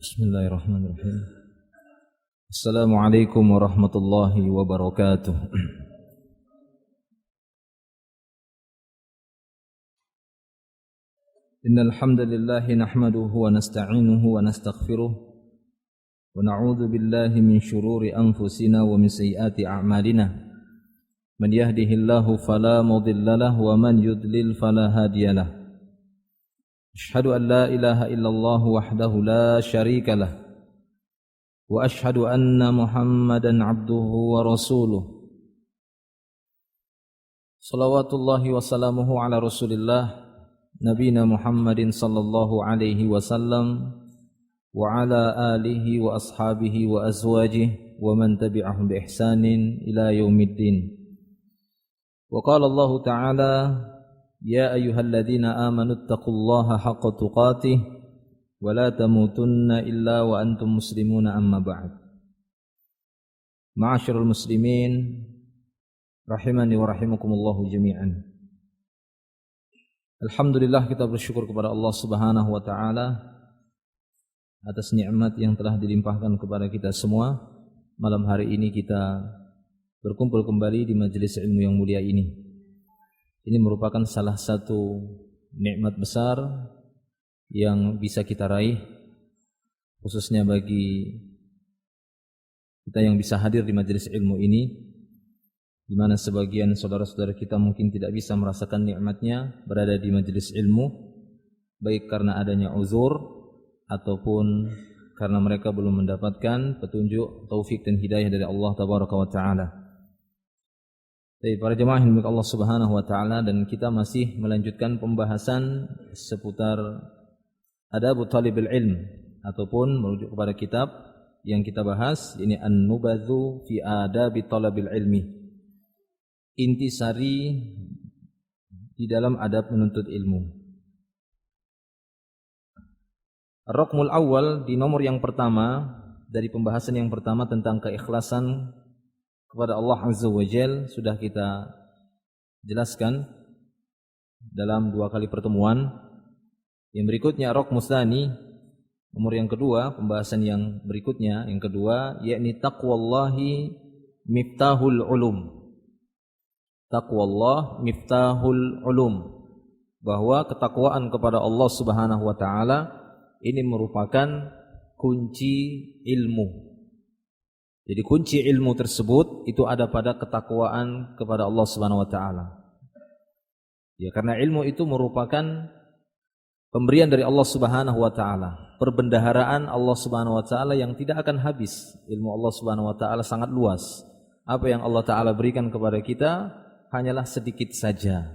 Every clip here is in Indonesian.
Bismillahirrahmanirrahim. Assalamualaikum warahmatullahi wabarakatuh. Innal hamdalillah nahmaduhu wa nasta'inuhu wa nastaghfiruh wa na'udzu billahi min shururi anfusina wa min sayyiati a'malina. Man yahdihillahu fala mudilla lahu wa man yudlil fala hadiyalah. Asyhadu an la ilaha illallah wahdahu la syarika lah wa asyhadu anna Muhammadan abduhu wa rasuluh. Salawatullahi wa salamuhu ala Rasulillah nabiyina Muhammadin sallallahu alaihi wasallam wa ala alihi wa ashabihi wa azwajihi wa man tabi'ahum bi ihsanin ila yaumiddin. Wa qala Allah ta'ala ya ayyuhalladzina amanu taqullaha haqqa tuqatih wa la tamutunna illa wa antum muslimuna amma ba'd. Ma'asyiral muslimin rahimani wa rahimakumullah jami'an. Alhamdulillah, kita bersyukur kepada Allah Subhanahu wa taala atas nikmat yang telah dilimpahkan kepada kita semua. Malam hari ini kita berkumpul kembali di majelis ilmu yang mulia ini. Ini merupakan salah satu nikmat besar yang bisa kita raih, khususnya bagi kita yang bisa hadir di majelis ilmu ini, di mana sebagian saudara-saudara kita mungkin tidak bisa merasakan nikmatnya berada di majelis ilmu, baik karena adanya uzur ataupun karena mereka belum mendapatkan petunjuk, taufik dan hidayah dari Allah Tabaraka wa Ta'ala. Baik, para jemaah yang dimiliki Allah Subhanahu wa taala, dan kita masih melanjutkan pembahasan seputar adab talibul ilm ataupun merujuk kepada kitab yang kita bahas, ini An-Nubadhu fi Adabi Talabil Ilmi. Intisari di dalam adab menuntut ilmu. Ar-Raqmul awal, di nomor yang pertama dari pembahasan yang pertama tentang keikhlasan kepada Allah Azza wa Jal sudah kita jelaskan dalam 2 kali pertemuan. Yang berikutnya Raqmus tsani, nomor yang kedua, pembahasan yang berikutnya yang kedua, yakni taqwallahi miftahul ulum. Taqwallah miftahul ulum, bahwa ketakwaan kepada Allah Subhanahu wa taala ini merupakan kunci ilmu. Jadi kunci ilmu tersebut itu ada pada ketakwaan kepada Allah Subhanahu wa taala. Ya, karena ilmu itu merupakan pemberian dari Allah Subhanahu wa taala, perbendaharaan Allah Subhanahu wa taala yang tidak akan habis. Ilmu Allah Subhanahu wa taala sangat luas. Apa yang Allah taala berikan kepada kita hanyalah sedikit saja.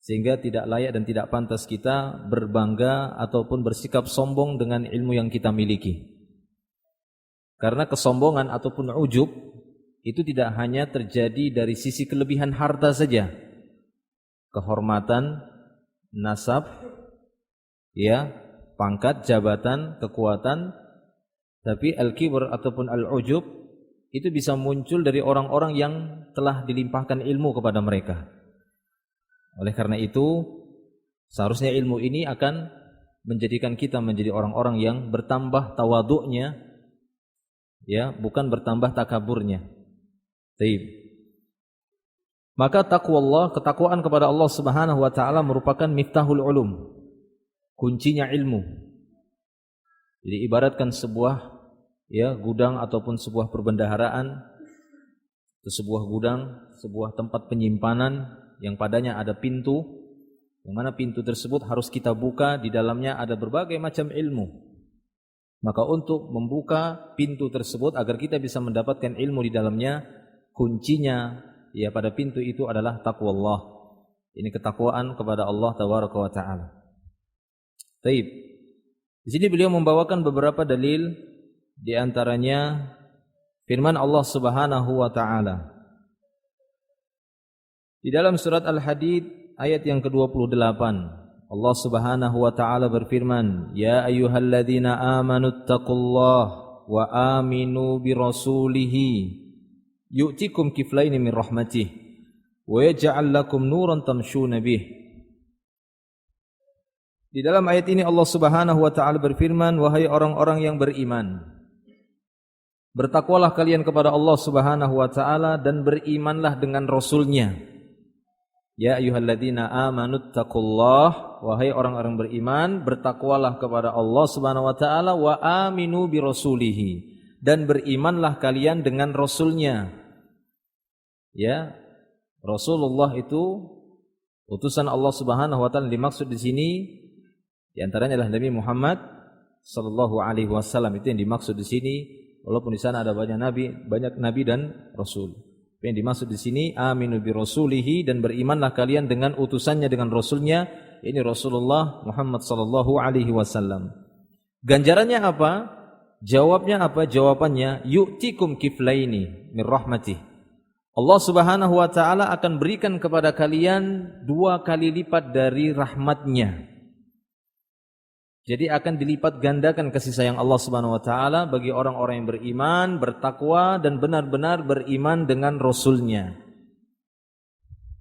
Sehingga tidak layak dan tidak pantas kita berbangga ataupun bersikap sombong dengan ilmu yang kita miliki. Karena kesombongan ataupun ujub itu tidak hanya terjadi dari sisi kelebihan harta saja, kehormatan, nasab, ya, pangkat, jabatan, kekuatan, tapi al-kibr ataupun al-ujub itu bisa muncul dari orang-orang yang telah dilimpahkan ilmu kepada mereka. Oleh karena itu, seharusnya ilmu ini akan menjadikan kita menjadi orang-orang yang bertambah tawadhu'nya, ya, bukan bertambah takaburnya. Baik. Maka taqwallah, ketakwaan kepada Allah Subhanahu wa taala merupakan miftahul ulum, kuncinya ilmu. Jadi ibaratkan sebuah, ya, gudang ataupun sebuah perbendaharaan, itu sebuah gudang, sebuah tempat penyimpanan yang padanya ada pintu, yang mana pintu tersebut harus kita buka, di dalamnya ada berbagai macam ilmu. Maka untuk membuka pintu tersebut agar kita bisa mendapatkan ilmu di dalamnya, kuncinya, ya, pada pintu itu adalah taqwallah. Ini ketakwaan kepada Allah Tabaraka wa taala. Baik. Di sini beliau membawakan beberapa dalil, di antaranya firman Allah Subhanahu wa taala di dalam surat Al-Hadid ayat yang ke-28. Allah Subhanahu wa taala berfirman, "Ya ayyuhalladzina amanu taqullaha wa aminu bi rasulih yu'tikum kiflaini min rahmatih wa yaj'al lakum nuran tamshuna bih." Di dalam ayat ini Allah Subhanahu wa taala berfirman, wahai orang-orang yang beriman, bertakwalah kalian kepada Allah Subhanahu wa taala dan berimanlah dengan Rasul-Nya. Ya ayyuhalladzina amanuttaqullah, wahai orang-orang beriman, bertakwalah kepada Allah Subhanahu wa taala wa aminu bi rasulihi, dan berimanlah kalian dengan Rasul-Nya. Ya, Rasulullah itu utusan Allah Subhanahu wa taala. Dimaksud di sini di antaranya adalah Nabi Muhammad sallallahu alaihi wasallam, itu yang dimaksud di sini. Walaupun di sana ada banyak nabi dan rasul. Yang dimaksud di sini aminu bi rasulihi, dan berimanlah kalian dengan utusannya, dengan rasulnya, ini Rasulullah Muhammad sallallahu alaihi wasallam. Ganjarannya apa? Jawabnya apa? Jawabannya yu'tikum kiflaini min rahmatih. Allah Subhanahu wa taala akan berikan kepada kalian 2 kali lipat dari rahmatnya. Jadi akan dilipat gandakan kasih sayang Allah Subhanahu wa taala bagi orang-orang yang beriman, bertakwa, dan benar-benar beriman dengan Rasul-Nya.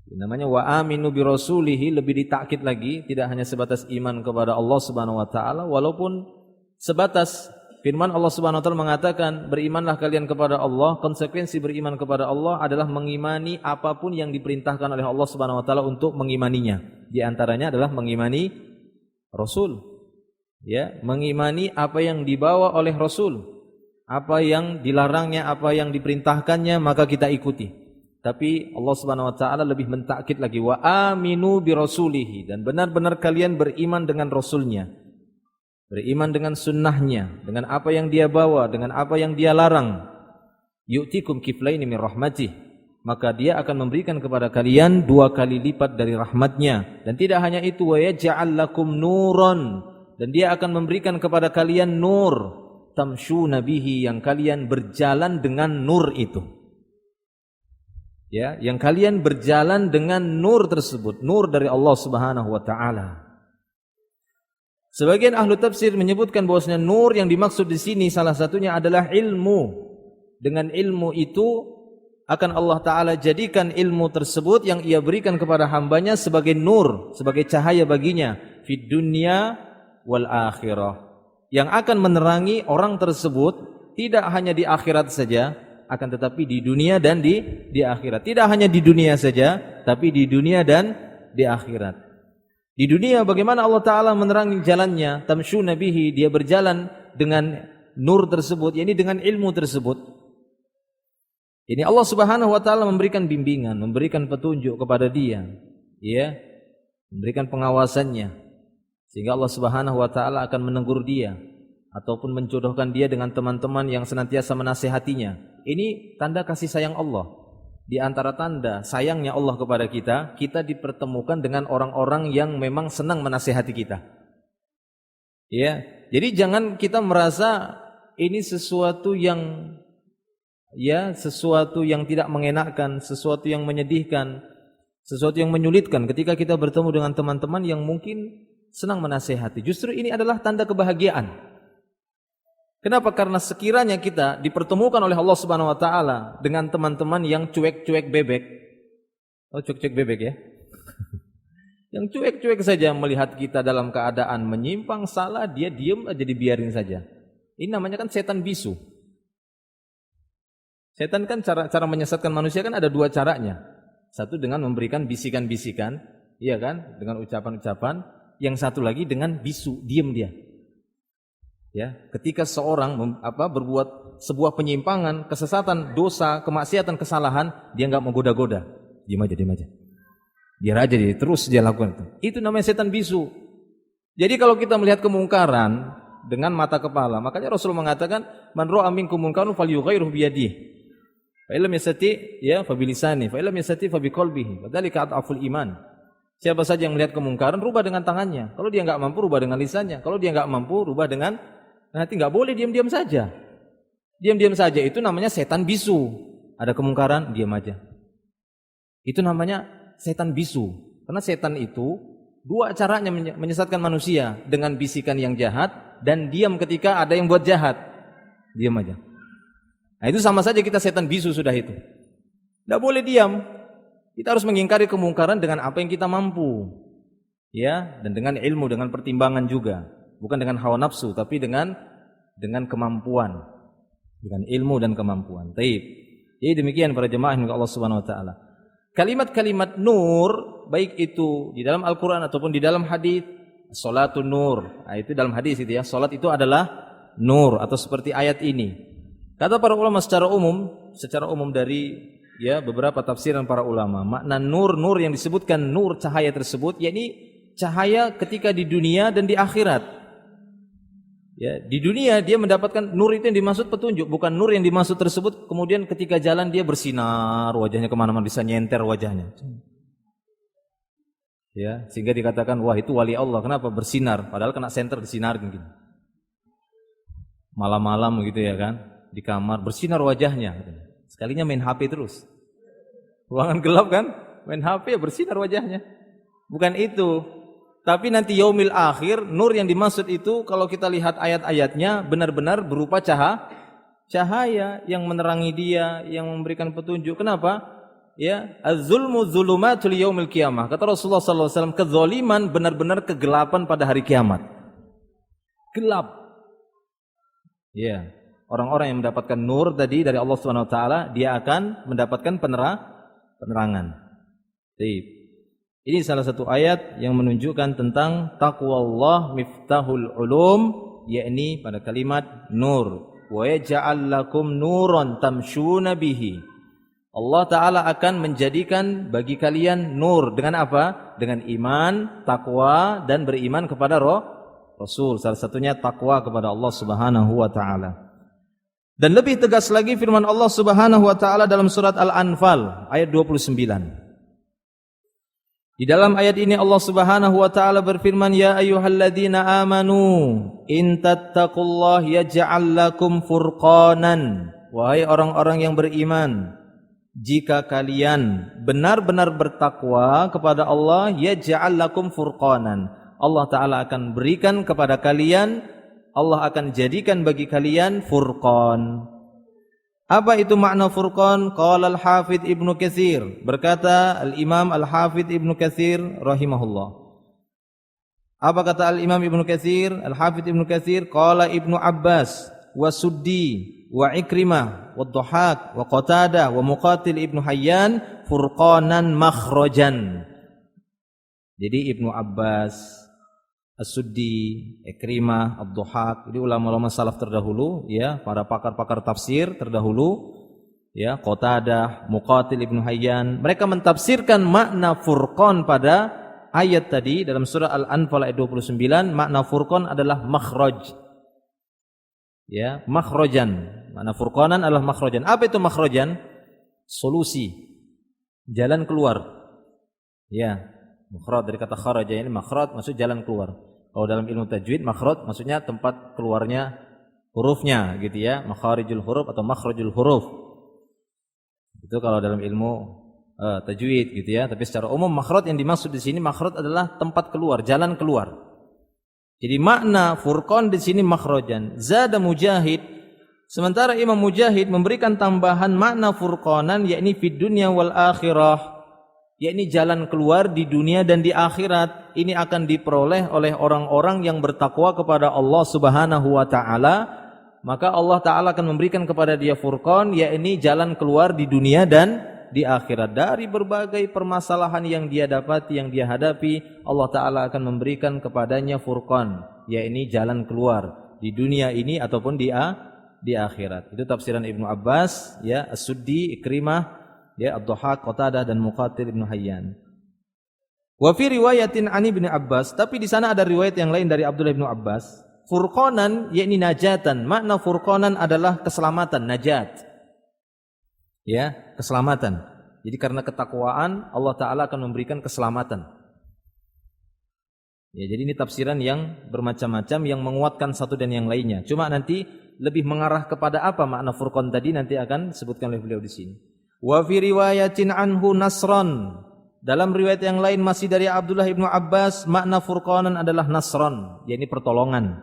Namanya wa aminu bi rasulihi, lebih ditakkid lagi, tidak hanya sebatas iman kepada Allah Subhanahu wa taala, walaupun sebatas firman Allah Subhanahu wa taala mengatakan berimanlah kalian kepada Allah. Konsekuensi beriman kepada Allah adalah mengimani apapun yang diperintahkan oleh Allah Subhanahu wa taala untuk mengimaninya. Di antaranya adalah mengimani Rasul. Ya, mengimani apa yang dibawa oleh Rasul, apa yang dilarangnya, apa yang diperintahkannya, maka kita ikuti. Tapi Allah Subhanahu wa taala lebih mentakkid lagi, wa aminu bi rasulihi, dan benar-benar kalian beriman dengan Rasulnya, beriman dengan sunnahnya, dengan apa yang dia bawa, dengan apa yang dia larang. Yu'tikum kiflaini min rahmatih, maka dia akan memberikan kepada kalian 2 kali lipat dari rahmatnya. Dan tidak hanya itu, wa yaj'al lakum nuran, dan dia akan memberikan kepada kalian nur, tamshuna bihi, yang kalian berjalan dengan nur itu. Ya, yang kalian berjalan dengan nur tersebut, nur dari Allah Subhanahu wa taala. Sebagian ahlu tafsir menyebutkan bahwasanya nur yang dimaksud di sini salah satunya adalah ilmu. Dengan ilmu itu akan Allah taala jadikan ilmu tersebut yang ia berikan kepada hambanya sebagai nur, sebagai cahaya baginya fid dunya wal akhirah, yang akan menerangi orang tersebut tidak hanya di akhirat saja, akan tetapi di dunia dan di akhirat. Tidak hanya di dunia saja, tapi di dunia dan di akhirat. Di dunia bagaimana Allah taala menerangi jalannya, tamshuna bihi, dia berjalan dengan nur tersebut, yakni dengan ilmu tersebut. Ini Allah Subhanahu wa taala memberikan bimbingan, memberikan petunjuk kepada dia, ya, memberikan pengawasannya. Sehingga Allah Subhanahu wa taala akan menegur dia ataupun menjodohkan dia dengan teman-teman yang senantiasa menasihatinya. Ini tanda kasih sayang Allah. Di antara tanda sayangnya Allah kepada kita, kita dipertemukan dengan orang-orang yang memang senang menasihati kita. Ya, jadi jangan kita merasa ini sesuatu yang tidak mengenakkan, sesuatu yang menyedihkan, sesuatu yang menyulitkan ketika kita bertemu dengan teman-teman yang mungkin senang menasihati. Justru ini adalah tanda kebahagiaan. Kenapa? Karena sekiranya kita dipertemukan oleh Allah Subhanahu wa taala dengan teman-teman yang cuek-cuek bebek. Oh, cuek-cuek bebek ya. Yang cuek-cuek saja melihat kita dalam keadaan menyimpang salah, dia diam aja, dibiarin saja. Ini namanya kan setan bisu. Setan kan cara menyesatkan manusia kan ada 2 caranya. Satu dengan memberikan bisikan-bisikan, iya kan? Dengan ucapan-ucapan. Yang satu lagi dengan bisu, diam dia. Ya, ketika seorang berbuat sebuah penyimpangan, kesesatan, dosa, kemaksiatan, kesalahan, dia enggak mau goda-goda. Diam aja. Biar aja dia terus dia lakukan itu. Itu namanya setan bisu. Jadi kalau kita melihat kemungkaran dengan mata kepala, makanya Rasul mengatakan, "Man ra'a minkum munkaran falyughayyirhu bi yadihi. Fa illam yastati ya fa bi lisanihi, fa illam yastati fa bi qalbihi. Dzalika adhaful iman." Siapa saja yang melihat kemungkaran, rubah dengan tangannya. Kalau dia enggak mampu, rubah dengan lisannya. Kalau dia enggak mampu, rubah dengan hati. Enggak boleh diam-diam saja. Diam-diam saja itu namanya setan bisu. Ada kemungkaran, diam aja. Itu namanya setan bisu. Karena setan itu 2 caranya menyesatkan manusia, dengan bisikan yang jahat dan diam ketika ada yang buat jahat. Diam aja. Nah, itu sama saja kita setan bisu sudah itu. Enggak boleh diam. Kita harus mengingkari kemungkaran dengan apa yang kita mampu. ya, dan dengan ilmu, dengan pertimbangan juga, bukan dengan hawa nafsu, tapi dengan kemampuan, dengan ilmu dan kemampuan. Taib. Jadi demikian para jemaah yang Allah Subhanahu wa taala. Kalimat-kalimat nur, baik itu di dalam Al-Qur'an ataupun di dalam hadis, salatun nur. Nah, itu dalam hadis itu ya, salat itu adalah nur, atau seperti ayat ini. Kata para ulama secara umum dari ya beberapa tafsiran para ulama, makna nur yang disebutkan nur cahaya tersebut yakni cahaya ketika di dunia dan di akhirat. Ya, di dunia dia mendapatkan nur itu yang dimaksud petunjuk, bukan nur yang dimaksud tersebut kemudian ketika jalan dia bersinar wajahnya kemana-mana, bisa nyenter wajahnya. Ya, sehingga dikatakan wah itu wali Allah. Kenapa bersinar? Padahal kena senter disinar gini. Malam-malam gitu ya kan, di kamar bersinar wajahnya. Sekalinya main HP terus. Ruangan gelap kan, main HP bersinar wajahnya. Bukan itu. Tapi nanti yaumil akhir, nur yang dimaksud itu kalau kita lihat ayat-ayatnya benar-benar berupa cahaya yang menerangi dia, yang memberikan petunjuk. Kenapa? Ya, az-zulmu zulumatul yaumil qiyamah. Kata Rasulullah sallallahu alaihi wasallam, kezaliman benar-benar kegelapan pada hari kiamat. Gelap. Ya, orang-orang yang mendapatkan nur tadi dari Allah Subhanahu wa taala, dia akan mendapatkan penerangan. Baik. Ini salah satu ayat yang menunjukkan tentang taqwallah miftahul ulum, yakni pada kalimat nur. Wa yaj'al lakum nuran tamshuna bihi. Allah taala akan menjadikan bagi kalian nur dengan apa? Dengan iman, takwa dan beriman kepada Rasul. Salah satunya takwa kepada Allah Subhanahu wa taala. Dan lebih tegas lagi firman Allah Subhanahu wa taala dalam surat Al-Anfal ayat 29. Di dalam ayat ini Allah Subhanahu wa taala berfirman, ya ayyuhalladzina amanu in tattaqullaha yaj'al lakum furqanan. Wahai orang-orang yang beriman, jika kalian benar-benar bertakwa kepada Allah, yaj'al lakum furqanan. Allah taala akan berikan kepada kalian, Allah akan jadikan bagi kalian furqan. Apa itu makna furqan? Qala al-Hafidz Ibnu Katsir, berkata al-Imam al-Hafidz Ibnu Katsir rahimahullah. Apa kata al-Imam Ibnu Katsir? Al-Hafidz Ibnu Katsir, qala Ibnu Abbas wa Suddi wa Ikrimah wa Dhahak wa Qatadah wa Muqatil Ibnu Hayyan furqanan makhrajan. Jadi Ibnu Abbas, As-Suddi, Ikrimah, Ad-Dhahak, ini ulama-ulama salaf terdahulu, ya, para pakar-pakar tafsir terdahulu, ya, Qatadah, Muqatil Ibnu Hayyan, mereka mentafsirkan makna furqan pada ayat tadi dalam surah Al-Anfal ayat 29, makna furqan adalah makhraj. Ya, makhrajan. Makna furqanan adalah makhrajan. Apa itu makhrajan? Solusi, jalan keluar. Ya, makhraj dari kata kharaja, ini makhraj maksud jalan keluar. Kalau dalam ilmu tajwid makhraj maksudnya tempat keluarnya hurufnya gitu ya, makharijul huruf atau makhrajul huruf. Itu kalau dalam ilmu tajwid gitu ya, tapi secara umum makhraj yang dimaksud di sini makhraj adalah tempat keluar, jalan keluar. Jadi makna furqan di sini makhrajan. Zada Mujahid, sementara Imam Mujahid memberikan tambahan makna furqanan yakni fid dunya wal akhirah, yakni jalan keluar di dunia dan di akhirat. Ini akan diperoleh oleh orang-orang yang bertakwa kepada Allah Subhanahu wa taala. Maka Allah taala akan memberikan kepada dia furqan, yakni jalan keluar di dunia dan di akhirat. Dari berbagai permasalahan yang dia dapati, yang dia hadapi, Allah taala akan memberikan kepadanya furqan, yakni jalan keluar di dunia ini ataupun di akhirat. Itu tafsiran Ibnu Abbas, ya, As-Suddi, Ikrimah, ya, Ad-Dhahak, Qatadah dan Muqatil Ibnu Hayyan. Wa fi riwayatin an Ibnu Abbas, tapi di sana ada riwayat yang lain dari Abdullah Ibnu Abbas, furqanan yakni najatan. Makna furqanan adalah keselamatan, najat. Ya, keselamatan. Jadi karena ketakwaan Allah taala akan memberikan keselamatan. Ya, jadi ini tafsiran yang bermacam-macam yang menguatkan satu dan yang lainnya. Cuma nanti lebih mengarah kepada apa makna furqan tadi nanti akan disebutkan oleh beliau di sini. Wa fi riwayatin anhu nasran. Dalam riwayat yang lain masih dari Abdullah Ibnu Abbas, makna furqanan adalah nasran, yakni pertolongan.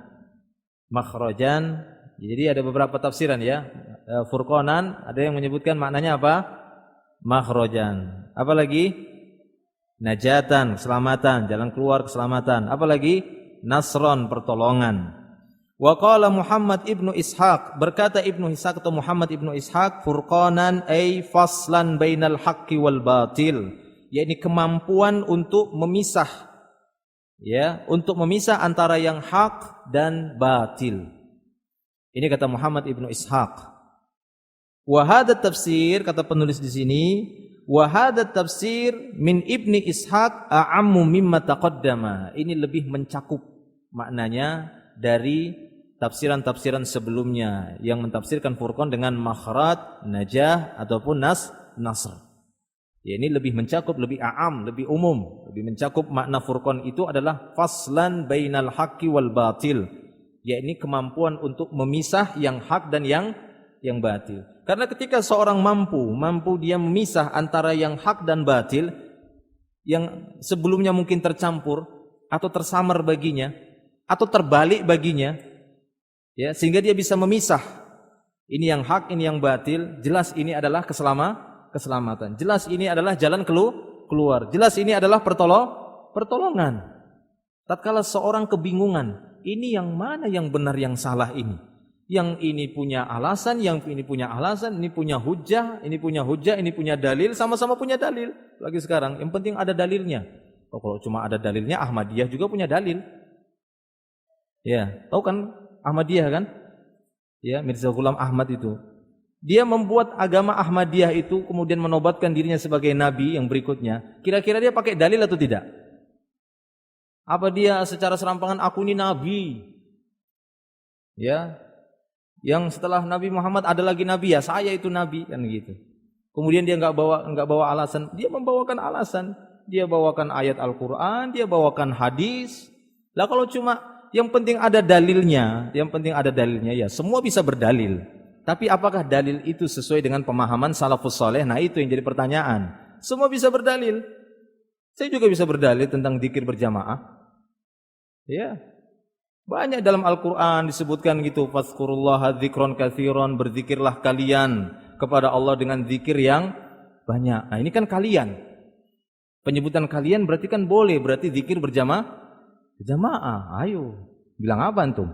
Makhrajan. Jadi ada beberapa tafsiran ya. Furqanan ada yang menyebutkan maknanya apa? Makhrajan. Apa lagi? najatan, keselamatan, jalan keluar keselamatan. Apalagi nasron, pertolongan. Wa qala Muhammad ibnu Ishaq, berkata Ibnu Ishaq atau Muhammad ibnu Ishaq, furqanan ay faslan bainal haqqi wal batil, yakni kemampuan untuk memisah, ya, untuk memisah antara yang hak dan batil. Ini kata Muhammad ibnu Ishaq. Wa hadha tafsir, kata penulis di sini, wa hadha tafsir min Ibni Ishaq a'ammu mimma taqaddama. Ini lebih mencakup maknanya dari tafsiran-tafsiran sebelumnya yang mentafsirkan furqan dengan makhraj, najah ataupun nasr. Ya, ini lebih mencakup, lebih a'am, lebih umum, lebih mencakup makna furqan itu adalah faslan bainal haqqi wal batil, yakni kemampuan untuk memisah yang hak dan yang batil. Karena ketika seorang mampu dia memisah antara yang hak dan batil yang sebelumnya mungkin tercampur atau tersamar baginya atau terbalik baginya, ya, sehingga dia bisa memisah ini yang hak, ini yang batil. Jelas ini adalah keselamatan. Jelas ini adalah jalan keluar. Jelas ini adalah pertolongan. Tatkala seorang kebingungan, ini yang mana yang benar yang salah ini? Yang ini punya alasan, yang ini punya alasan, ini punya hujjah, ini punya dalil, sama-sama punya dalil. Lagi sekarang, yang penting ada dalilnya. Kalau cuma ada dalilnya, Ahmadiyah juga punya dalil. Ya, tahu kan Ahmadiyah kan? Ya, Mirza Ghulam Ahmad itu. Dia membuat agama Ahmadiyah itu kemudian menobatkan dirinya sebagai nabi yang berikutnya. Kira-kira dia pakai dalil atau tidak? Apa dia secara serampangan aku ini nabi? Ya. Yang setelah Nabi Muhammad ada lagi nabi, ya saya itu nabi, kan gitu. Kemudian dia enggak bawa alasan, dia membawakan alasan. Dia bawakan ayat Al-Qur'an, dia bawakan hadis. Lah kalau cuma yang penting ada dalilnya, ya semua bisa berdalil. Tapi apakah dalil itu sesuai dengan pemahaman salafus saleh? Nah, itu yang jadi pertanyaan. Semua bisa berdalil. Saya juga bisa berdalil tentang zikir berjamaah. Ya. Banyak dalam Al-Qur'an disebutkan gitu, fazkurullaha dzikron katsiran, berzikirlah kalian kepada Allah dengan zikir yang banyak. Nah, ini kan kalian. Penyebutan kalian berarti kan boleh, berarti zikir berjamaah. Jamaah, ayo. Bilang apa antum?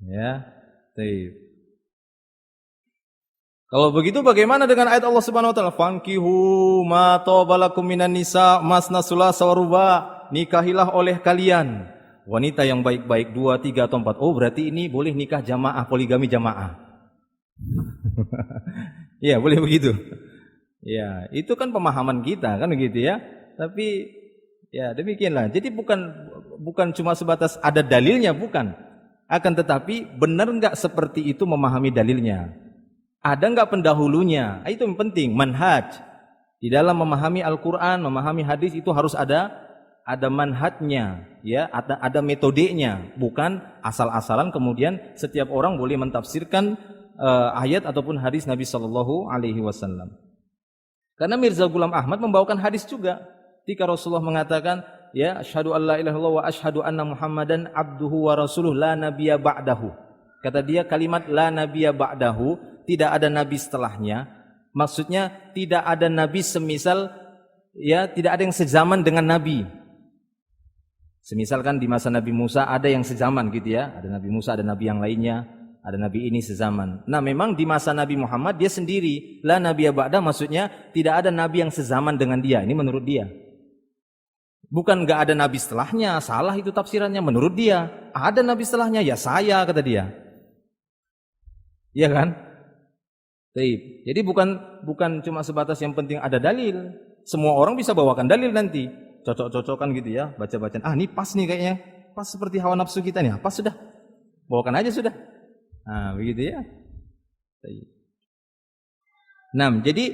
Ya, baik. Kalau begitu bagaimana dengan ayat Allah Subhanahu wa taala? Fankihu ma tabalakum minan nisa masna sulasa wa ruba. Nikahilah oleh kalian wanita yang baik-baik 2, 3 atau 4. Oh, berarti ini boleh nikah jamaah, poligami jamaah. Ya, boleh begitu. Ya, itu kan pemahaman kita kan begitu ya. Tapi ya demikianlah. Jadi bukan cuma sebatas ada dalilnya, bukan. Akan tetapi benar enggak seperti itu memahami dalilnya? Ada enggak pendahulunya? Itu yang penting, manhaj. Di dalam memahami Al-Qur'an, memahami hadis itu harus ada manhajnya, ya, ada metodenya, bukan asal-asalan kemudian setiap orang boleh mentafsirkan ayat ataupun hadis Nabi sallallahu alaihi wasallam. Karena Mirza Ghulam Ahmad membawakan hadis juga. Ketika Rasulullah mengatakan, ya, asyhadu an la ilaha illallah wa asyhadu anna Muhammadan abduhu wa rasuluh la nabiyya ba'dahu. Kata dia kalimat la nabiyya ba'dahu, tidak ada nabi setelahnya. Maksudnya tidak ada nabi semisal, ya, tidak ada yang sezaman dengan nabi. Semisalkan di masa Nabi Musa ada yang sezaman gitu ya, ada Nabi Musa, ada nabi yang lainnya, ada nabi ini sezaman. Nah, memang di masa Nabi Muhammad dia sendiri, la nabiyya ba'da, maksudnya tidak ada nabi yang sezaman dengan dia. Ini menurut dia. Bukan enggak ada nabi setelahnya, salah itu tafsirannya menurut dia. Ada nabi setelahnya, ya saya, kata dia. Iya kan? Baik. Jadi bukan cuma sebatas yang penting ada dalil. Semua orang bisa bawakan dalil nanti. Cocok-cocokan gitu ya, baca-bacaan. Ah, ini pas nih kayaknya. Pas seperti hawa nafsu kita nih. Pas sudah. Bawakan aja sudah. Nah, begitu ya. Baik. Nah, jadi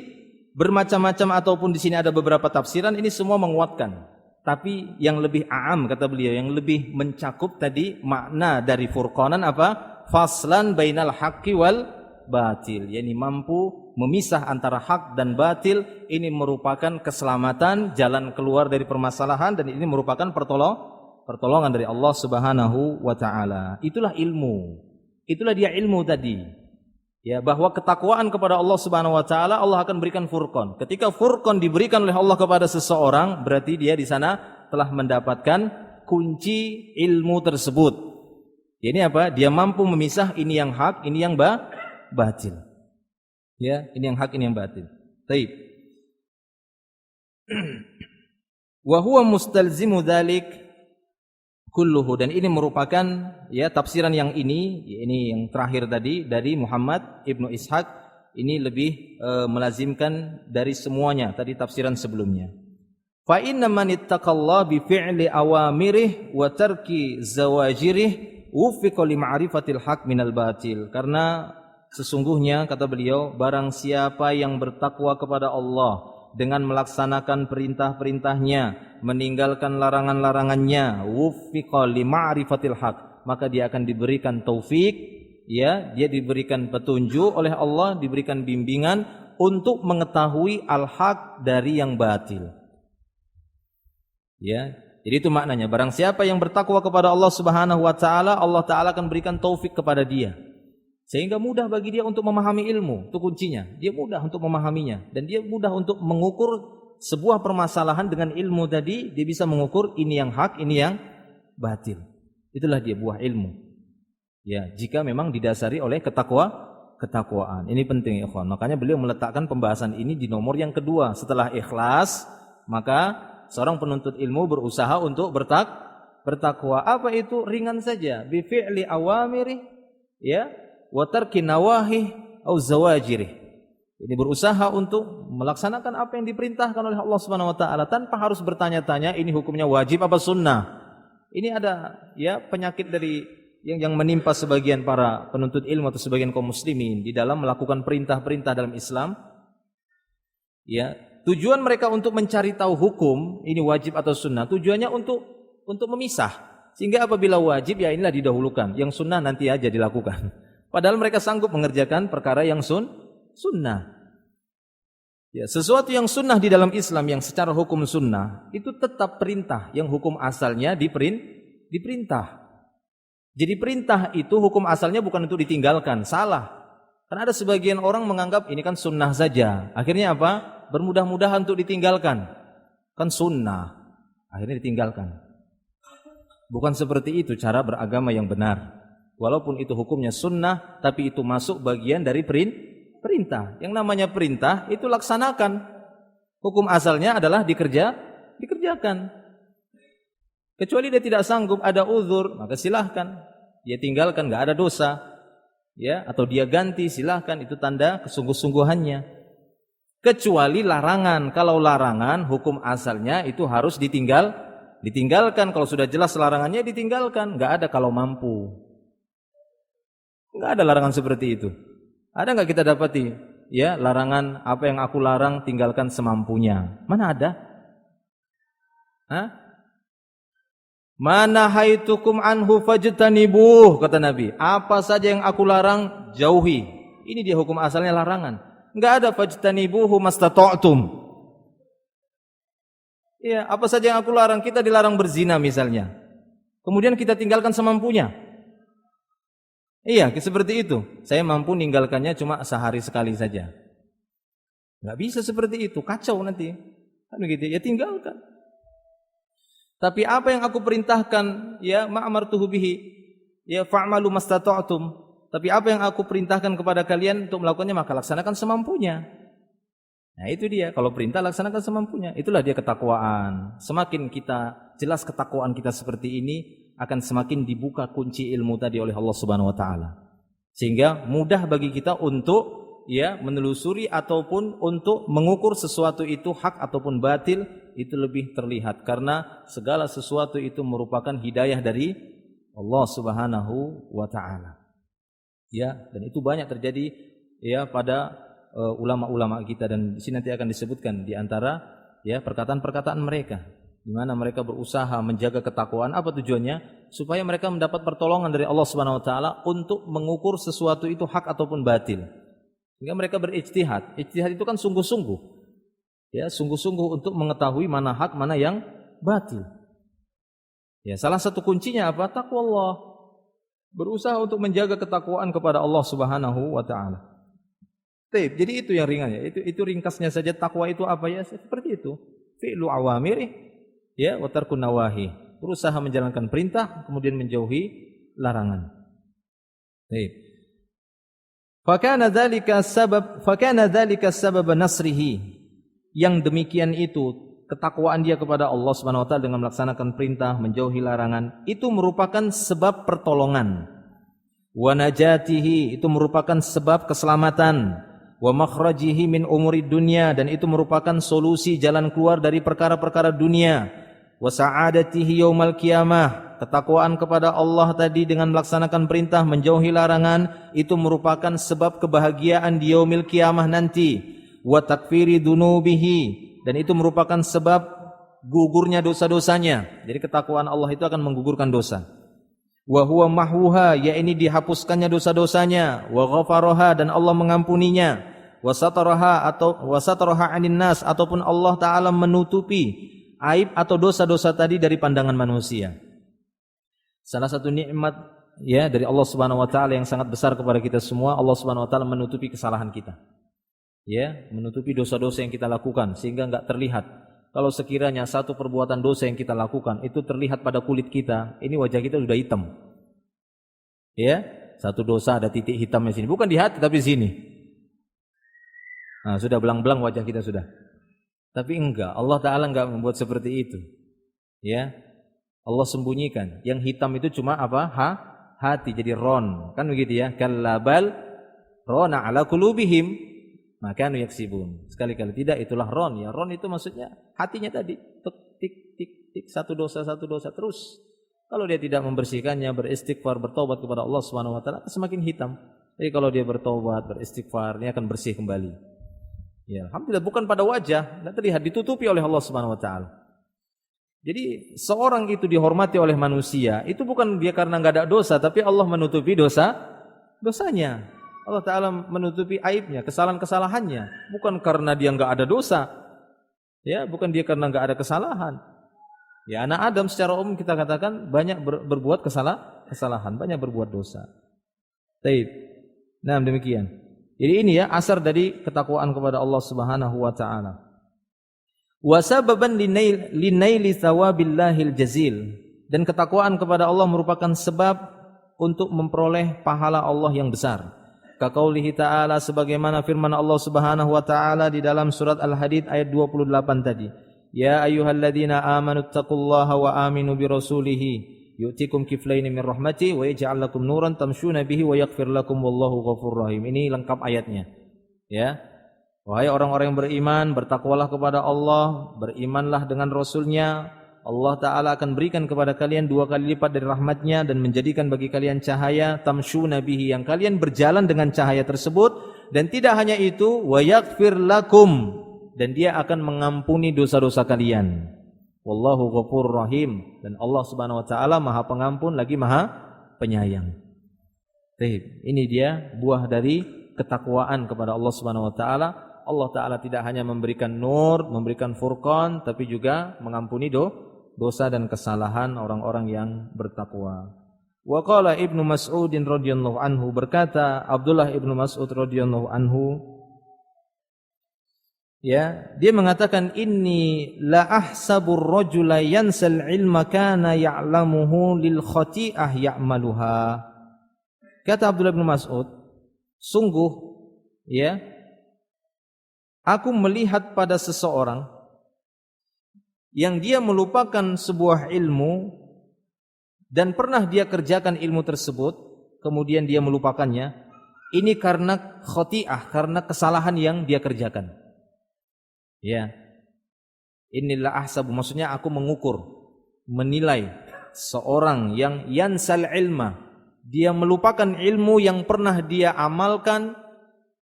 bermacam-macam ataupun di sini ada beberapa tafsiran, ini semua menguatkan. Tapi yang lebih a'am kata beliau, yang lebih mencakup tadi makna dari furqanan apa? Faslan bainal haqqi wal batil. Yani mampu memisah antara hak dan batil. Ini merupakan keselamatan, jalan keluar dari permasalahan, dan ini merupakan pertolongan dari Allah Subhanahu wa taala. Itulah ilmu. Itulah dia ilmu tadi. Ya, bahwa ketakwaan kepada Allah Subhanahu wa taala Allah akan berikan furqan. Ketika furqan diberikan oleh Allah kepada seseorang, berarti dia di sana telah mendapatkan kunci ilmu tersebut. Ini apa? Dia mampu memisah ini yang hak, ini yang batil. Ya, ini yang hak, ini yang batil. Baik. Wa huwa mustalzimu dzalik kulluhu, dan ini merupakan ya tafsiran yang ini yang terakhir tadi dari Muhammad Ibnu Ishaq ini lebih melazimkan dari semuanya tadi tafsiran sebelumnya. Fa inna man ittaqallaha bi fi'li awamirih wa tarki zawajirih wuffiqa li ma'rifatil haq minal batil. Karena sesungguhnya kata beliau, barang siapa yang bertakwa kepada Allah dengan melaksanakan perintah-perintahnya, meninggalkan larangan-larangannya, wuffiqa li ma'rifatil haq, maka dia akan diberikan taufik, ya, dia diberikan petunjuk oleh Allah, diberikan bimbingan untuk mengetahui al-haq dari yang batil. Ya, jadi itu maknanya, barang siapa yang bertakwa kepada Allah Subhanahu wa taala, Allah taala akan berikan taufik kepada dia. Sehingga mudah bagi dia untuk memahami ilmu, itu kuncinya. Dia mudah untuk memahaminya dan dia mudah untuk mengukur sebuah permasalahan dengan ilmu tadi, dia bisa mengukur ini yang hak, ini yang batil. Itulah dia buah ilmu. Ya, jika memang didasari oleh ketakwaan. Ini penting ya, ikhwan. Makanya beliau meletakkan pembahasan ini di nomor yang kedua. Setelah ikhlas, maka seorang penuntut ilmu berusaha untuk bertakwa. Apa itu? Ringan saja. Bi fi'li awamiri, ya, wa tarki nawahi au zawajirih. Ini berusaha untuk melaksanakan apa yang diperintahkan oleh Allah Subhanahu wa taala tanpa harus bertanya-tanya ini hukumnya wajib apa sunnah. Ini ada ya penyakit dari yang menimpa sebagian para penuntut ilmu atau sebagian kaum muslimin di dalam melakukan perintah-perintah dalam Islam. Ya, tujuan mereka untuk mencari tahu hukum ini wajib atau sunnah, tujuannya untuk memisah. Sehingga apabila wajib ya inilah didahulukan, yang sunnah nanti aja dilakukan. Padahal mereka sanggup mengerjakan perkara yang sunnah. Ya, sesuatu yang sunnah di dalam Islam yang secara hukum sunnah itu tetap perintah, yang hukum asalnya diperintah. Jadi perintah itu hukum asalnya bukan untuk ditinggalkan, salah. Karena ada sebagian orang menganggap ini kan sunnah saja. Akhirnya apa? Bermudah-mudahan untuk ditinggalkan. Kan sunnah. Akhirnya ditinggalkan. Bukan seperti itu cara beragama yang benar. Walaupun itu hukumnya sunnah, tapi itu masuk bagian dari perintah. Yang namanya perintah itu laksanakan. Hukum asalnya adalah dikerjakan. Kecuali dia tidak sanggup, ada uzur, maka silahkan. Dia tinggalkan, enggak ada dosa. Ya, atau dia ganti, silahkan, itu tanda kesungguh-sungguhannya. Kecuali larangan. Kalau larangan, hukum asalnya itu harus ditinggalkan. Kalau sudah jelas larangannya ditinggalkan. Enggak ada kalau mampu. Enggak ada larangan seperti itu. Ada enggak kita dapati? Ya, larangan apa yang aku larang tinggalkan semampunya. Mana ada? Hah? Mana haitukum anhu fajtanibuh, kata Nabi. Apa saja yang aku larang, jauhi. Ini dia hukum asalnya larangan. Enggak ada fajtanibuhu mastata'tum. Ya, apa saja yang aku larang, kita dilarang berzina misalnya. Kemudian kita tinggalkan semampunya. Iya, seperti itu. Saya mampu meninggalkannya cuma sehari sekali saja. Enggak bisa seperti itu, kacau nanti. Kan begitu, ya tinggalkan. Tapi apa yang aku perintahkan, ya ma'amartuhu bihi, ya fa'malu mastata'tum. Tapi apa yang aku perintahkan kepada kalian untuk melakukannya, maka laksanakan semampunya. Nah itu dia, kalau perintah laksanakan semampunya. Itulah dia ketakwaan. Semakin kita jelas ketakwaan kita seperti ini, akan semakin dibuka kunci ilmu tadi oleh Allah Subhanahu wa taala. Sehingga mudah bagi kita untuk ya menelusuri ataupun untuk mengukur sesuatu itu hak ataupun batil, itu lebih terlihat karena segala sesuatu itu merupakan hidayah dari Allah Subhanahu wa taala. Ya, dan itu banyak terjadi ya pada ulama-ulama kita, dan di sini nanti akan disebutkan di antara ya perkataan-perkataan mereka di mana mereka berusaha menjaga ketakwaan. Apa tujuannya? Supaya mereka mendapat pertolongan dari Allah Subhanahu wa taala untuk mengukur sesuatu itu hak ataupun batil. Sehingga mereka berijtihad. Ijtihad itu kan sungguh-sungguh. Ya, sungguh-sungguh untuk mengetahui mana hak, mana yang batil. Ya, salah satu kuncinya apa? Taqwallah. Berusaha untuk menjaga ketakwaan kepada Allah Subhanahu wa taala. Jadi itu yang ringan ya. Itu ringkasnya saja takwa itu apa ya? Seperti itu. Fi'lu awamiri ya wa tarkun nawahi. Berusaha menjalankan perintah kemudian menjauhi larangan. Baik. Fakana dzalika sabab nasrihi. Yang demikian itu ketakwaan dia kepada Allah Subhanahu wa taala dengan melaksanakan perintah, menjauhi larangan, itu merupakan sebab pertolongan. Wa najatihi, itu merupakan sebab keselamatan. Wa makhrajihi min umuri dunya, dan itu merupakan solusi jalan keluar dari perkara-perkara dunia. Wa sa'adatihi yaumal qiyamah, ketakwaan kepada Allah tadi dengan melaksanakan perintah, menjauhi larangan, itu merupakan sebab kebahagiaan di yaumil qiyamah nanti. Wa takfiri dunubihi, dan itu merupakan sebab gugurnya dosa-dosanya. Jadi ketakwaan Allah itu akan menggugurkan dosa. Wa huwa mahwuha, yakni dihapuskannya dosa-dosanya. Wa ghafaraha, dan Allah mengampuninya. Wa sataraha 'anil nas, ataupun Allah taala menutupi aib atau dosa-dosa tadi dari pandangan manusia. Salah satu nikmat ya dari Allah Subhanahu wa taala yang sangat besar kepada kita semua, Allah Subhanahu wa taala menutupi kesalahan kita. Ya, menutupi dosa-dosa yang kita lakukan sehingga enggak terlihat. Kalau sekiranya satu perbuatan dosa yang kita lakukan itu terlihat pada kulit kita, ini wajah kita sudah hitam. Ya, satu dosa ada titik hitamnya sini, bukan di hati tapi sini. Nah, sudah belang-belang wajah kita sudah. Tapi enggak, Allah taala enggak membuat seperti itu. Ya. Allah sembunyikan. Yang hitam itu cuma apa? Hati, jadi ron. Kan begitu ya? Kallabal rona ala qulubihim maka yaksibun. Sekali-kali tidak, itulah ron ya. Ron itu maksudnya hatinya tadi. Tik satu dosa terus. Kalau dia tidak membersihkannya, beristighfar, bertobat kepada Allah Subhanahu wa taala, semakin hitam. Jadi kalau dia bertobat, beristighfar, dia akan bersih kembali. Ya, alhamdulillah bukan pada wajah, tidak terlihat, ditutupi oleh Allah Subhanahu wa taala. Jadi seorang itu dihormati oleh manusia, itu bukan dia karena enggak ada dosa, tapi Allah menutupi dosanya. Allah Ta'ala menutupi aibnya, kesalahan-kesalahannya. Bukan karena dia enggak ada dosa. Ya, bukan dia karena enggak ada kesalahan. Ya, anak Adam secara umum kita katakan banyak berbuat kesalahan, banyak berbuat dosa. Baik. Nah, demikian. Jadi ini ya asar dari ketakwaan kepada Allah Subhanahu wa taala. Wa sababan linaili tsawabillahil jazil. Dan ketakwaan kepada Allah merupakan sebab untuk memperoleh pahala Allah yang besar. Kaqaulihi ta'ala, sebagaimana firman Allah Subhanahu wa taala di dalam surat Al-Hadid ayat 28 tadi. Ya ayyuhalladzina amanu taqullaha wa aminu bi rasulihi yu'tikum kiflaini min rahmati wa yaj'al lakum nuran tamshuna bihi wa yaghfir lakum wallahu ghafurur rahim. Ini lengkap ayatnya. Ya. Wahai orang-orang yang beriman, bertakwalah kepada Allah, berimanlah dengan Rasulnya. Allah Ta'ala akan berikan kepada kalian 2 kali lipat dari rahmatnya dan menjadikan bagi kalian cahaya tamshuna bihi, yang kalian berjalan dengan cahaya tersebut. Dan tidak hanya itu, wa yaghfir lakum, dan dia akan mengampuni dosa-dosa kalian. Wallahu ghafurur rahim, dan Allah Subhanahu wa taala Maha Pengampun lagi Maha Penyayang. Ini dia buah dari ketakwaan kepada Allah Subhanahu wa taala. Allah Ta'ala tidak hanya memberikan nur, memberikan furqan, tapi juga mengampuni dosa dan kesalahan orang-orang yang bertakwa. Wa qala Ibnu Mas'ud radhiyallahu anhu, berkata Abdullah Ibnu Mas'ud radhiyallahu anhu, ya, dia mengatakan inni la ahsabur rajula yansal ilma kana ya'lamuhu lil khati'ah ya'maluha. Kata Abdullah Ibnu Mas'ud, sungguh ya, aku melihat pada seseorang yang dia melupakan sebuah ilmu dan pernah dia kerjakan ilmu tersebut, kemudian dia melupakannya. Ini karena khati'ah, karena kesalahan yang dia kerjakan. Ya. Inilah ahsabu, maksudnya aku mengukur, menilai seorang yang yansal ilma, dia melupakan ilmu yang pernah dia amalkan,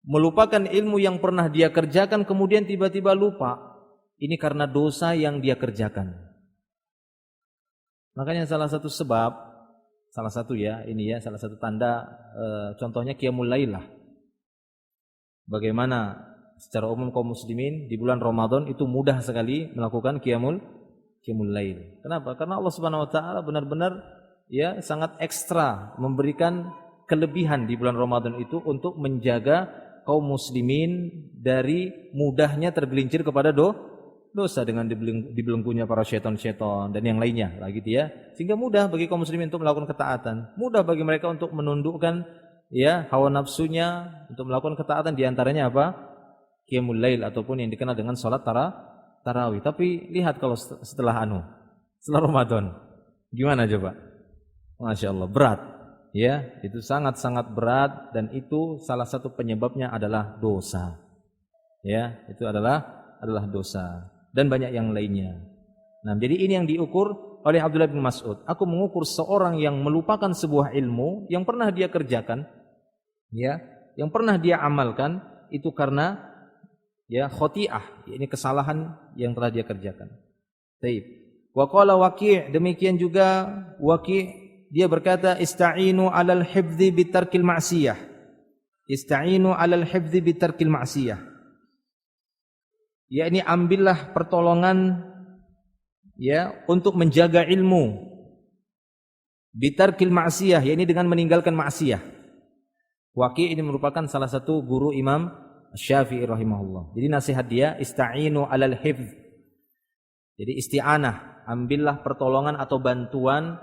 melupakan ilmu yang pernah dia kerjakan, kemudian tiba-tiba lupa. Ini karena dosa yang dia kerjakan. Makanya salah satu sebab, salah satu tanda, contohnya qiyamul lail lah. Bagaimana secara umum kaum muslimin di bulan Ramadan itu mudah sekali melakukan qiyamul lail. Kenapa? Karena Allah Subhanahu wa taala benar-benar ya sangat ekstra memberikan kelebihan di bulan Ramadan itu untuk menjaga kaum muslimin dari mudahnya tergelincir kepada dosa dengan dibelenggunya para syaitan-syaitan dan yang lainnya lah gitu ya. Sehingga mudah bagi kaum muslimin untuk melakukan ketaatan, mudah bagi mereka untuk menundukkan ya hawa nafsunya untuk melakukan ketaatan, di antaranya apa? Qiyamul lail ataupun yang dikenal dengan salat tarawih. Tapi lihat kalau setelah Ramadan gimana coba? Masya Allah, berat. Ya, itu sangat-sangat berat dan itu salah satu penyebabnya adalah dosa. Ya, itu adalah dosa dan banyak yang lainnya. Nah, jadi ini yang diukur oleh Abdullah bin Mas'ud. Aku mengukur seorang yang melupakan sebuah ilmu yang pernah dia kerjakan, ya, yang pernah dia amalkan itu karena ya khoti'ah, ini kesalahan yang telah dia kerjakan. Baik. Wa qala Waqi', demikian juga Waqi' dia berkata, ista'inu 'alal hifdzi bitarkil ma'siyah. Ista'inu 'alal hifdzi bitarkil ma'siyah. Ya, ini ambillah pertolongan ya untuk menjaga ilmu. Bitarkil ma'siyah, ya ini dengan meninggalkan maksiyah. Waqi' ini merupakan salah satu guru Imam Syafi'i rahimahullah. Jadi nasihat dia, ista'inu 'alal hifdz. Jadi isti'anah, ambillah pertolongan atau bantuan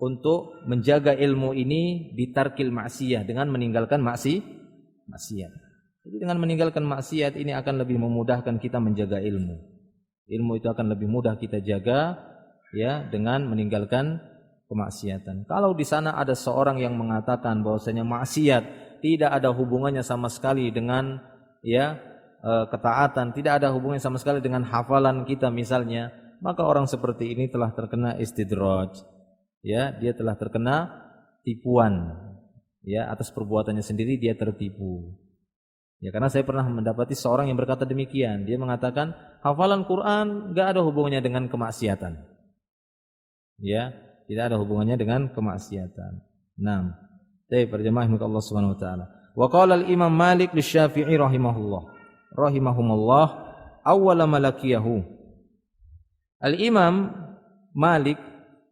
untuk menjaga ilmu ini bitarkil maksiyah, dengan meninggalkan maksiat. Jadi dengan meninggalkan maksiat ini akan lebih memudahkan kita menjaga ilmu. Ilmu itu akan lebih mudah kita jaga ya dengan meninggalkan kemaksiatan. Kalau di sana ada seorang yang mengatakan bahwasanya maksiat tidak ada hubungannya sama sekali dengan ya ketaatan, tidak ada hubungannya sama sekali dengan hafalan kita misalnya, maka orang seperti ini telah terkena istidraj. Ya, dia telah terkena tipuan. Ya, atas perbuatannya sendiri dia tertipu. Ya, karena saya pernah mendapati seorang yang berkata demikian. Dia mengatakan hafalan Quran enggak ada hubungannya dengan kemaksiatan. Ya, tidak ada hubungannya dengan kemaksiatan. 6. Baik, berjamaah minta Allah Subhanahu wa taala. Wa qala al-Imam Malik lisy-Syafi'i rahimahumullah awwala malakiyahu. Al-Imam Malik,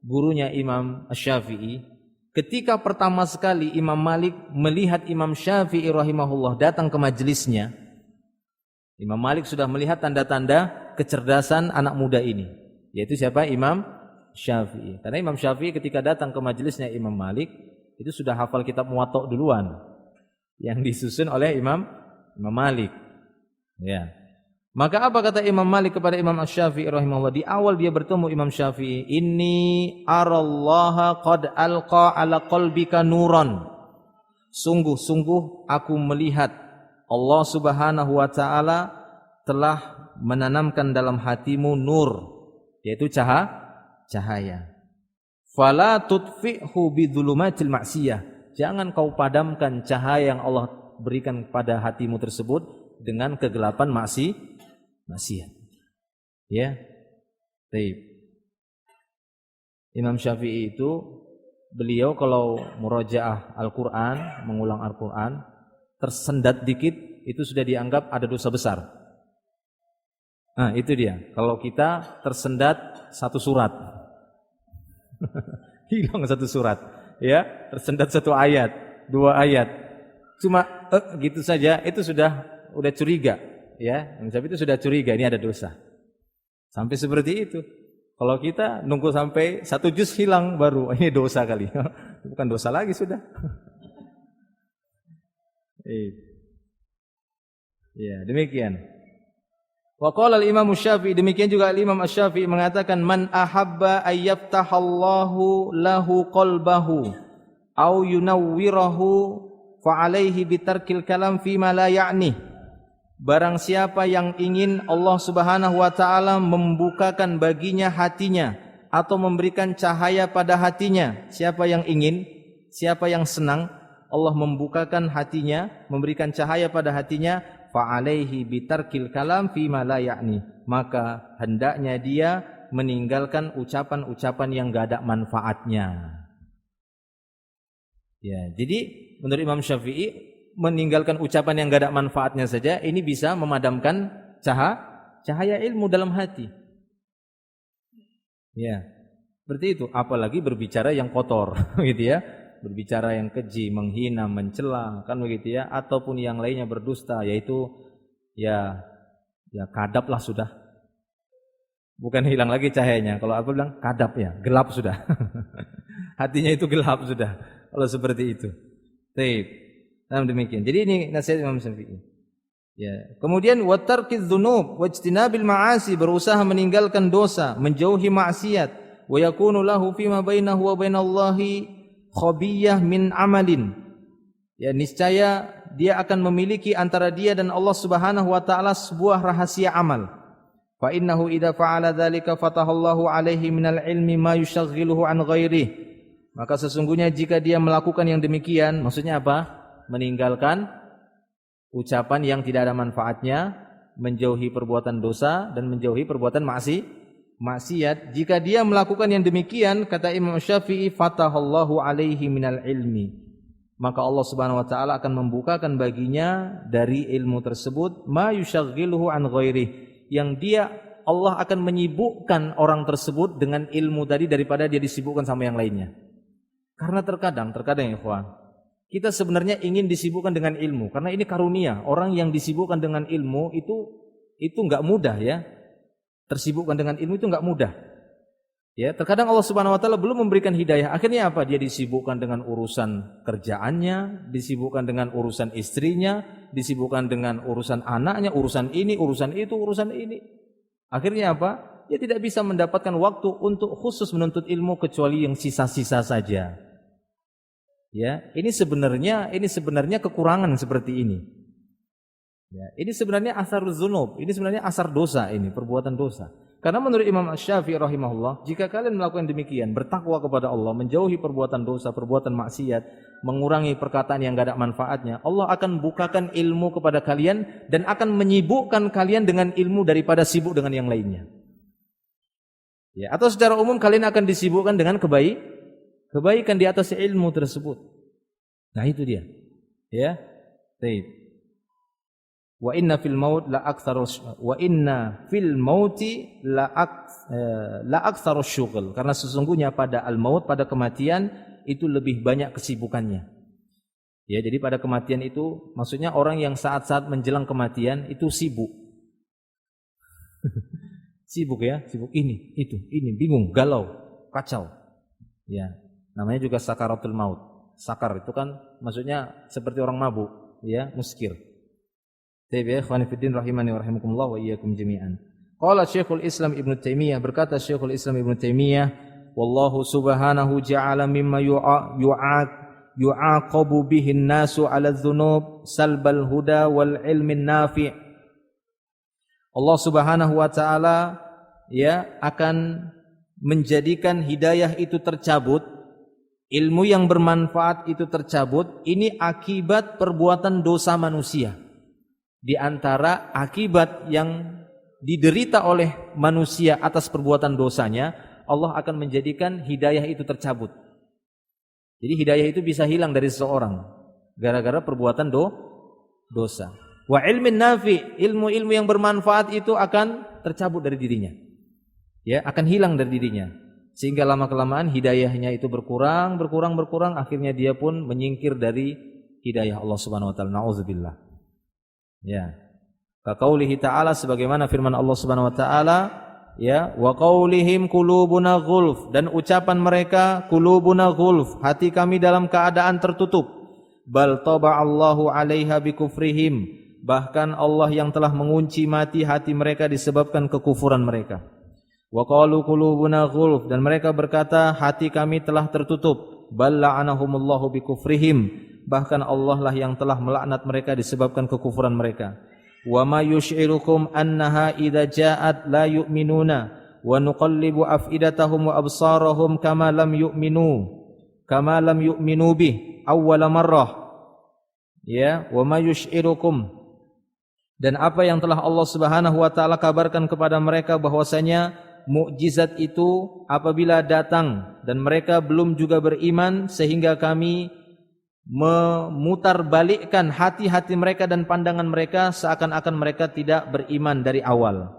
gurunya Imam Syafi'i, ketika pertama sekali Imam Malik melihat Imam Syafi'i rahimahullah datang ke majelisnya, Imam Malik sudah melihat tanda-tanda kecerdasan anak muda ini, yaitu siapa? Imam Syafi'i. Karena Imam Syafi'i ketika datang ke majelisnya Imam Malik itu sudah hafal kitab Muwatta duluan yang disusun oleh Imam Malik. Ya. Maka apa kata Imam Malik kepada Imam Syafi'i rahimahullah di awal dia bertemu Imam Syafi'i, "Inni arallaha qad alqa ala qalbika nuran." Sungguh-sungguh aku melihat Allah Subhanahu wa taala telah menanamkan dalam hatimu nur, yaitu cahaya. Fala tutfi'hu bidzulumatil ma'siyah. Jangan kau padamkan cahaya yang Allah berikan pada hatimu tersebut dengan kegelapan maksiat. Ya. Baik. Imam Syafi'i itu beliau kalau murojaah Al-Qur'an, mengulang Al-Qur'an, tersendat dikit itu sudah dianggap ada dosa besar. Nah, itu dia. Kalau kita tersendat satu surat, hilang satu surat, ya, tersendat satu ayat, 2 ayat, cuma gitu saja, itu sudah curiga, ya. Imam itu sudah curiga ini ada dosa. Sampai seperti itu. Kalau kita nunggu sampai 1 juz hilang baru ini dosa kali. Bukan dosa lagi sudah. Ya, demikian. Wa qala al-Imam Syafi'i, demikian juga al-Imam Asy-Syafi'i mengatakan, man ahabba ayyaftahallahu lahu qalbahu au yunawwirahu fa alaihi bitarkil kalam fi ma la ya'ni. Barang siapa yang ingin Allah Subhanahu wa taala membukakan baginya hatinya atau memberikan cahaya pada hatinya, siapa yang ingin, siapa yang senang Allah membukakan hatinya, memberikan cahaya pada hatinya, fa alaihi bitarkil kalam fi ma la ya'ni, maka hendaknya dia meninggalkan ucapan-ucapan yang enggak ada manfaatnya. Ya, jadi menurut Imam Syafi'i meninggalkan ucapan yang enggak ada manfaatnya saja ini bisa memadamkan cahaya ilmu dalam hati. Ya. Seperti itu, apalagi berbicara yang kotor gitu ya. berbicara yang keji, menghina, mencela, kan begitu ya, ataupun yang lainnya berdusta, yaitu ya kadaplah sudah. Bukan hilang lagi cahayanya. Kalau aku bilang kadap ya, gelap sudah. Hatinya itu gelap sudah. Kalau seperti itu. Baik. Nah, demikian. Jadi ini nasihat Imam Syafi'i. Ya. Kemudian wa tarkiz dzunub wa ijtinabil ma'asi, berusaha meninggalkan dosa, menjauhi maksiat. Wa yakunu lahu fima bainahu wa bainallahi khabiyah min amalin. Ya, niscaya dia akan memiliki antara dia dan Allah Subhanahu wa taala sebuah rahasia amal. Fa innahu idza fa'ala dzalika fatahallahu alaihi minal ilmi ma yushaghiluhu an ghairihi. Maka sesungguhnya jika dia melakukan yang demikian, maksudnya apa? Meninggalkan ucapan yang tidak ada manfaatnya, menjauhi perbuatan dosa dan menjauhi perbuatan maksiat. Jika dia melakukan yang demikian, kata Imam Syafi'i, fatahallahu alaihi minal ilmi, maka Allah Subhanahu wa taala akan membukakan baginya dari ilmu tersebut ma yushaghiluhu an ghairihi, yang Allah akan menyibukkan orang tersebut dengan ilmu tadi daripada dia disibukkan sama yang lainnya. Karena terkadang ya ikhwan, kita sebenarnya ingin disibukkan dengan ilmu, karena ini karunia. Orang yang disibukkan dengan ilmu itu enggak mudah ya. Tersibukkan dengan ilmu itu enggak mudah. Ya, terkadang Allah Subhanahu wa taala belum memberikan hidayah. Akhirnya apa? Dia disibukkan dengan urusan kerjaannya, disibukkan dengan urusan istrinya, disibukkan dengan urusan anaknya, urusan ini, urusan itu, urusan ini. Akhirnya apa? Dia tidak bisa mendapatkan waktu untuk khusus menuntut ilmu kecuali yang sisa-sisa saja. Ya, ini sebenarnya kekurangan seperti ini. Ya, ini sebenarnya asar dzunub, ini sebenarnya asar dosa, ini perbuatan dosa. Karena menurut Imam Syafi'i rahimahullah, jika kalian melakukan demikian, bertakwa kepada Allah, menjauhi perbuatan dosa, perbuatan maksiat, mengurangi perkataan yang tidak ada manfaatnya, Allah akan bukakan ilmu kepada kalian dan akan menyibukkan kalian dengan ilmu daripada sibuk dengan yang lainnya. Ya, atau secara umum kalian akan disibukkan dengan kebaikan di atas ilmu tersebut. Nah, itu dia. Ya. Baik. Wa inna fil maut la aktsaru syughul, karena sesungguhnya pada al-maut, pada kematian itu lebih banyak kesibukannya. Ya, jadi pada kematian itu maksudnya orang yang saat-saat menjelang kematian itu sibuk. Sibuk ya, sibuk ini, itu, ini, bingung, galau, kacau. Ya, namanya juga sakaratul maut. Sakar itu kan maksudnya seperti orang mabuk, ya, muskir. Taib ya ikhwani fiddin rahimani wa rahimakumullah wa iyyakum jami'an. Qala Syekhul Islam Ibnu Taimiyah, berkata Syekhul Islam Ibnu Taimiyah, wallahu subhanahu ja'ala mimma yu'aqabu bihi an-nasu 'ala dzunub salbal huda wal ilmin nafi'. Allah Subhanahu wa taala ya akan menjadikan hidayah itu tercabut, ilmu yang bermanfaat itu tercabut. Ini akibat perbuatan dosa manusia. Di antara akibat yang diderita oleh manusia atas perbuatan dosanya, Allah akan menjadikan hidayah itu tercabut. Jadi hidayah itu bisa hilang dari seseorang gara-gara perbuatan dosa. Wa ilmin nafi, ilmu-ilmu yang bermanfaat itu akan tercabut dari dirinya. Ya, akan hilang dari dirinya. Sehingga lama-kelamaan hidayahnya itu berkurang, akhirnya dia pun menyingkir dari hidayah Allah Subhanahu wa taala. Nauzubillah. Ya. Kaqaulihi ta'ala, sebagaimana firman Allah Subhanahu wa taala, ya, wa qaulihim qulubuna ghulf, dan ucapan mereka qulubuna ghulf, hati kami dalam keadaan tertutup. Bal taba'allahu 'alaiha bikufrihim, bahkan Allah yang telah mengunci mati hati mereka disebabkan kekufuran mereka. Wa qalu qulubuna ghulf, dan mereka berkata hati kami telah tertutup. Bal la'anahumullahu bikufrihim, bahkan Allah lah yang telah melaknat mereka disebabkan kekufuran mereka. Wa ma yush'irukum annaha idza ja'at la yu'minuna wa nuqallibu afidatahum wa absarahum kama lam yu'minu bih awwala marrah. Ya, wa ma yush'irukum, dan apa yang telah Allah Subhanahu wa taala kabarkan kepada mereka bahwasanya mukjizat itu apabila datang dan mereka belum juga beriman, sehingga kami memutarbalikkan hati-hati mereka dan pandangan mereka seakan-akan mereka tidak beriman dari awal.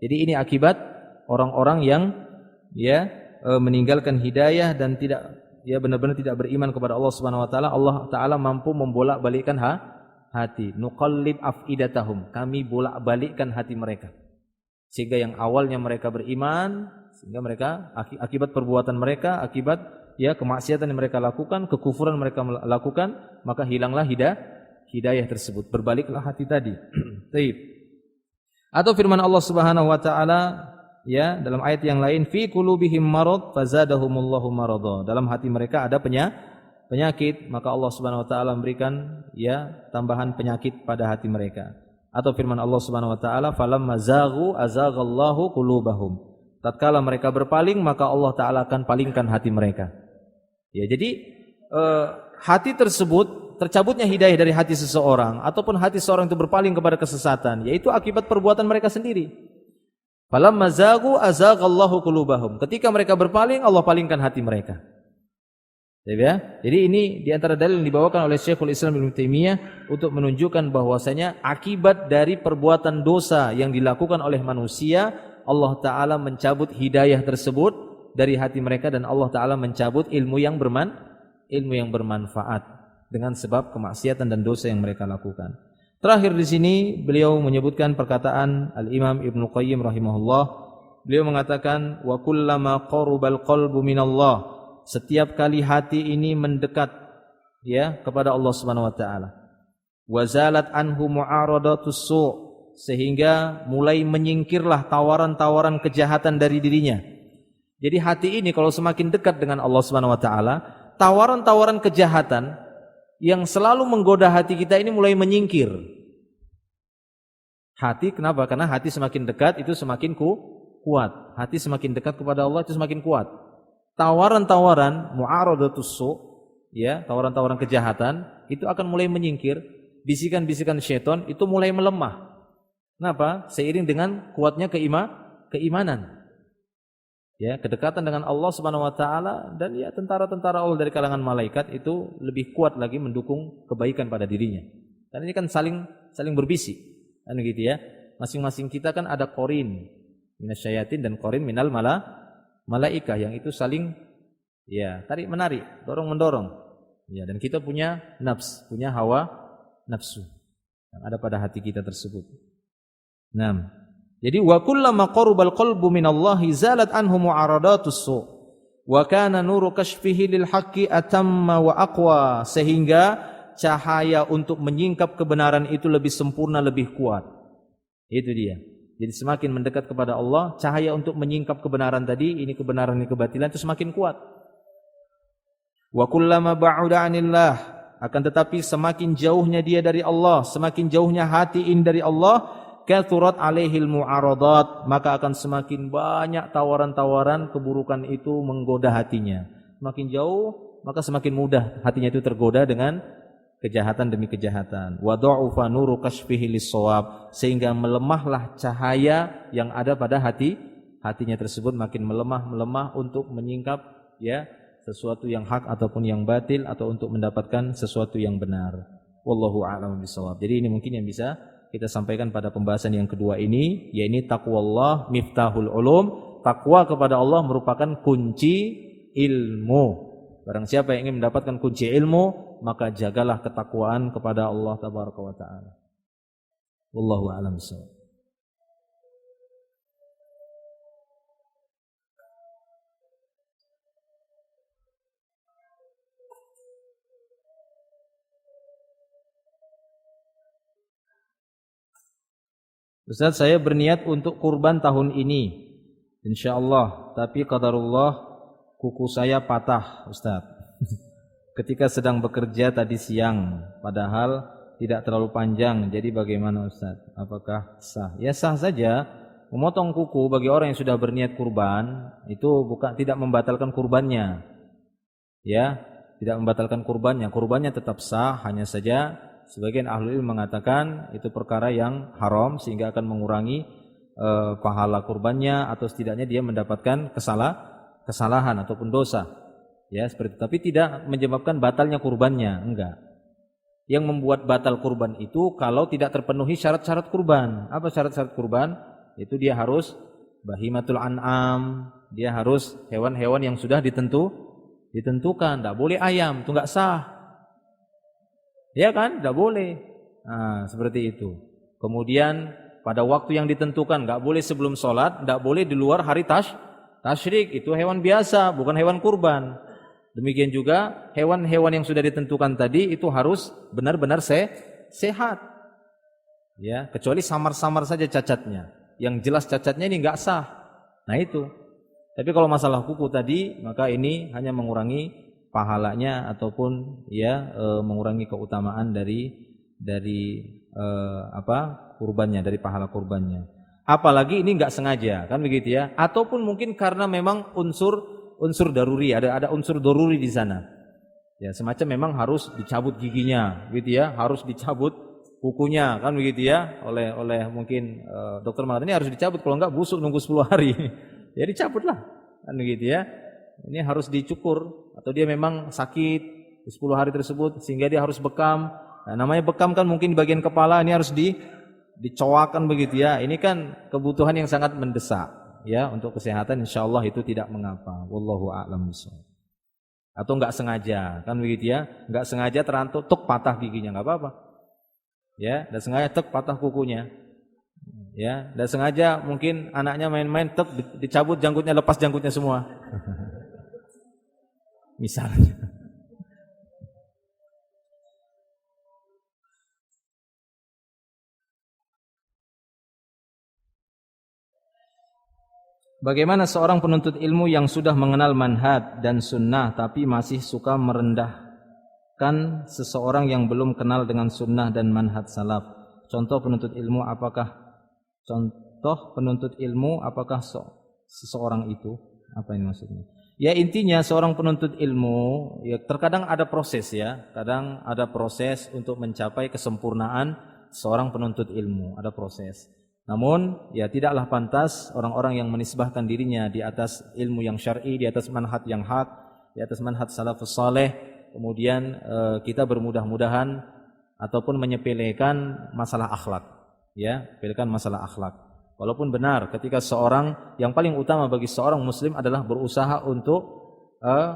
Jadi ini akibat orang-orang yang meninggalkan hidayah dan tidak dia benar-benar tidak beriman kepada Allah Subhanahu wa taala, Allah taala mampu membolak-balikkan hati. Nuqallib afidatahum, kami bolak-balikkan hati mereka. Sehingga yang awalnya mereka beriman, sehingga mereka akibat perbuatan mereka, akibat kemaksiatan yang mereka lakukan, kekufuran mereka lakukan, maka hilanglah hidayah tersebut. Berbaliklah hati tadi. Baik. Atau firman Allah Subhanahu wa taala dalam ayat yang lain, fi qulubihim marad fazadahumullahu marada. Dalam hati mereka ada penyakit, maka Allah Subhanahu wa taala memberikan tambahan penyakit pada hati mereka. Atau firman Allah Subhanahu wa taala, falamma zaghu azaghallahu qulubahum. Tatkala mereka berpaling, maka Allah taala akan palingkan hati mereka. Jadi hati tersebut, tercabutnya hidayah dari hati seseorang ataupun hati seseorang itu berpaling kepada kesesatan, yaitu akibat perbuatan mereka sendiri. Falamma zaghu azaghallahu qulubahum. Ketika mereka berpaling, Allah palingkan hati mereka. Jadi ini di antara dalil yang dibawakan oleh Syekhul Islam Ibnu Taimiyah untuk menunjukkan bahwasanya akibat dari perbuatan dosa yang dilakukan oleh manusia, Allah taala mencabut hidayah tersebut dari hati mereka dan Allah taala mencabut ilmu yang bermanfaat dengan sebab kemaksiatan dan dosa yang mereka lakukan. Terakhir di sini beliau menyebutkan perkataan Al-Imam Ibnu Qayyim rahimahullah. Beliau mengatakan, wa kullama qarubal qalbu minallah, setiap kali hati ini mendekat kepada Allah Subhanahu wa taala, wa zalat anhu mu'aradatus su', sehingga mulai menyingkirlah tawaran-tawaran kejahatan dari dirinya. Jadi hati ini kalau semakin dekat dengan Allah Subhanahu wa taala, tawaran-tawaran kejahatan yang selalu menggoda hati kita ini mulai menyingkir. Hati kenapa? Karena hati semakin dekat itu semakin kuat. Hati semakin dekat kepada Allah itu semakin kuat. Tawaran-tawaran mu'aradatus su', tawaran-tawaran kejahatan itu akan mulai menyingkir. Bisikan-bisikan syaitan itu mulai melemah. Kenapa? Seiring dengan kuatnya keimanan. Kedekatan dengan Allah Subhanahu wa taala dan tentara-tentara Allah dari kalangan malaikat itu lebih kuat lagi mendukung kebaikan pada dirinya. Karena ini kan saling berbisik. Kan gitu ya. Masing-masing kita kan ada qarin minasyayatin dan qarin minal malaikah yang itu saling tarik menarik, dorong mendorong. Dan kita punya nafs, punya hawa nafsu yang ada pada hati kita tersebut. Jadi wa kullama qarubal qalbu minallahi zalat anhu mu'aradatus su' wa kana nuru kashfihi lil haqqi atamma wa aqwa, sehingga cahaya untuk menyingkap kebenaran itu lebih sempurna, lebih kuat. Itu dia. Jadi semakin mendekat kepada Allah, cahaya untuk menyingkap kebenaran tadi, ini kebenaran, ini kebatilan, itu semakin kuat. Wa kullama ba'uda 'anillah, akan tetapi semakin jauhnya dia dari Allah, semakin jauhnya hati ini dari Allah, kathurat alaihil mu'aradat, maka akan semakin banyak tawaran-tawaran keburukan itu menggoda hatinya. Semakin jauh, maka semakin mudah hatinya itu tergoda dengan kejahatan demi kejahatan. Wa dha'ufa nuru kashfihi lis-shawab, sehingga melemahlah cahaya yang ada pada hatinya tersebut, makin melemah untuk menyingkap sesuatu yang hak ataupun yang batil, atau untuk mendapatkan sesuatu yang benar. Wallahu a'lam bishawab. Jadi ini mungkin yang bisa kita sampaikan pada pembahasan yang kedua ini, yaitu taqwallah miftahul ulum. Takwa kepada Allah merupakan kunci ilmu. Barang siapa yang ingin mendapatkan kunci ilmu, maka jagalah ketakwaan kepada Allah tabaraka wa taala. Wallahu a'lam bishawab. Ustaz, saya berniat untuk kurban tahun ini, insyaallah, tapi qadarullah kuku saya patah, Ustaz. Ketika sedang bekerja tadi siang, padahal tidak terlalu panjang. Jadi bagaimana, Ustaz? Apakah sah? Ya sah saja. Memotong kuku bagi orang yang sudah berniat kurban itu tidak membatalkan kurbannya. Tidak membatalkan kurbannya. Kurbannya tetap sah, hanya saja sebagian ahli ilmu mengatakan itu perkara yang haram sehingga akan mengurangi pahala kurbannya, atau setidaknya dia mendapatkan kesalahan ataupun dosa. Seperti itu. Tapi tidak menyebabkan batalnya kurbannya, enggak. Yang membuat batal kurban itu kalau tidak terpenuhi syarat-syarat kurban. Apa syarat-syarat kurban? Itu dia harus bahimatul an'am, dia harus hewan-hewan yang sudah ditentukan, tidak boleh ayam, itu enggak sah. Ya kan? Tidak boleh. Nah, seperti itu. Kemudian pada waktu yang ditentukan, enggak boleh sebelum sholat, enggak boleh di luar hari tasyrik, itu hewan biasa, bukan hewan kurban. Demikian juga hewan-hewan yang sudah ditentukan tadi itu harus benar-benar sehat. Ya, kecuali samar-samar saja cacatnya. Yang jelas cacatnya ini enggak sah. Nah itu. Tapi kalau masalah kuku tadi, maka ini hanya mengurangi pahalanya ataupun ya mengurangi keutamaan dari kurbannya, dari pahala kurbannya. Apalagi ini enggak sengaja, kan begitu ya? Ataupun mungkin karena memang unsur daruri, ada unsur daruri di sana. Ya, semacam memang harus dicabut giginya, gitu ya, harus dicabut kukunya, kan begitu ya? Oleh mungkin dokter mengatakan ini harus dicabut, kalau enggak busuk nunggu 10 hari. Ya dicabutlah, kan begitu ya. Ini harus dicukur atau dia memang sakit di 10 hari tersebut sehingga dia harus bekam. Nah, namanya bekam kan mungkin di bagian kepala, ini harus dicoakan begitu ya. Ini kan kebutuhan yang sangat mendesak ya untuk kesehatan, insyaallah itu tidak mengapa. Wallahu a'lam bishawab. Atau enggak sengaja, kan begitu ya. Enggak sengaja terantuk tuk patah giginya, enggak apa-apa. Ya, enggak sengaja tuk patah kukunya. Ya, enggak sengaja mungkin anaknya main-main tuk dicabut janggutnya, lepas janggutnya semua. Misalnya. Bagaimana seorang penuntut ilmu yang sudah mengenal manhaj dan sunnah tapi masih suka merendahkan seseorang yang belum kenal dengan sunnah dan manhaj salaf? Contoh penuntut ilmu apakah seseorang itu? Apa ini maksudnya? Ya intinya seorang penuntut ilmu ya terkadang ada proses ya, kadang ada proses untuk mencapai kesempurnaan seorang penuntut ilmu, ada proses. Namun ya tidaklah pantas orang-orang yang menisbahkan dirinya di atas ilmu yang syar'i, di atas manhaj yang hak, di atas manhaj salafus saleh, kemudian kita bermudah-mudahan ataupun menyepelekan masalah akhlak, ya, sepelekan masalah akhlak. Walaupun benar ketika seorang yang paling utama bagi seorang muslim adalah berusaha untuk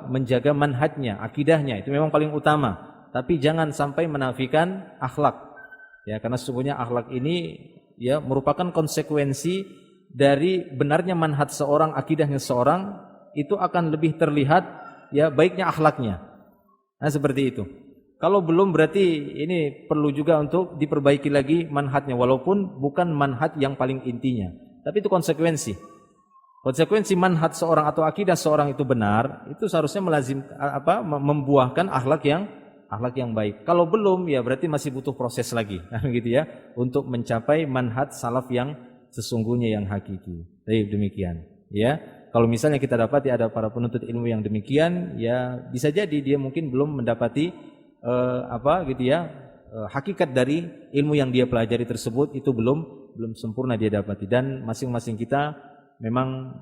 menjaga manhajnya, akidahnya, itu memang paling utama. Tapi jangan sampai menafikan akhlak. Ya, karena sesungguhnya akhlak ini ya merupakan konsekuensi dari benarnya manhaj seorang, akidahnya seorang, itu akan lebih terlihat ya baiknya akhlaknya. Nah, seperti itu. Kalau belum berarti ini perlu juga untuk diperbaiki lagi manhajnya, walaupun bukan manhaj yang paling intinya. Tapi itu konsekuensi. Konsekuensi manhaj seorang atau akidah seorang itu benar, itu seharusnya membuahkan akhlak yang baik. Kalau belum ya berarti masih butuh proses lagi, gitu ya, untuk mencapai manhaj salaf yang sesungguhnya yang hakiki. Baik, demikian, ya. Kalau misalnya kita dapati ada para penuntut ilmu yang demikian, ya bisa jadi dia mungkin belum mendapati hakikat dari ilmu yang dia pelajari tersebut itu belum sempurna dia dapati, dan masing-masing kita memang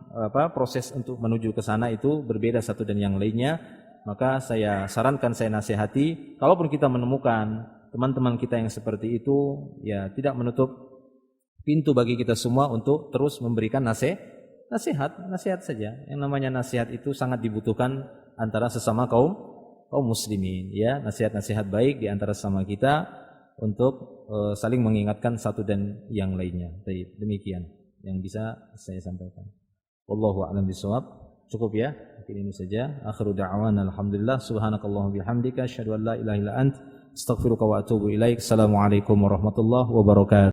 proses untuk menuju ke sana itu berbeda satu dan yang lainnya. Maka saya sarankan, saya nasihati, kalaupun kita menemukan teman-teman kita yang seperti itu, ya tidak menutup pintu bagi kita semua untuk terus memberikan nasihat saja. Yang namanya nasihat itu sangat dibutuhkan antara sesama kaum muslimin, ya, nasihat-nasihat baik di antara sesama kita untuk saling mengingatkan satu dan yang lainnya. Baik, demikian yang bisa saya sampaikan. Wallahu a'lam bishawab. Cukup ya, mungkin ini saja. Akhiru da'wana alhamdulillah, subhanakallahumma bihamdika asyhadu an la ilaha illa ant, astaghfiruka wa atubu ilaik. Assalamualaikum warahmatullahi wabarakatuh.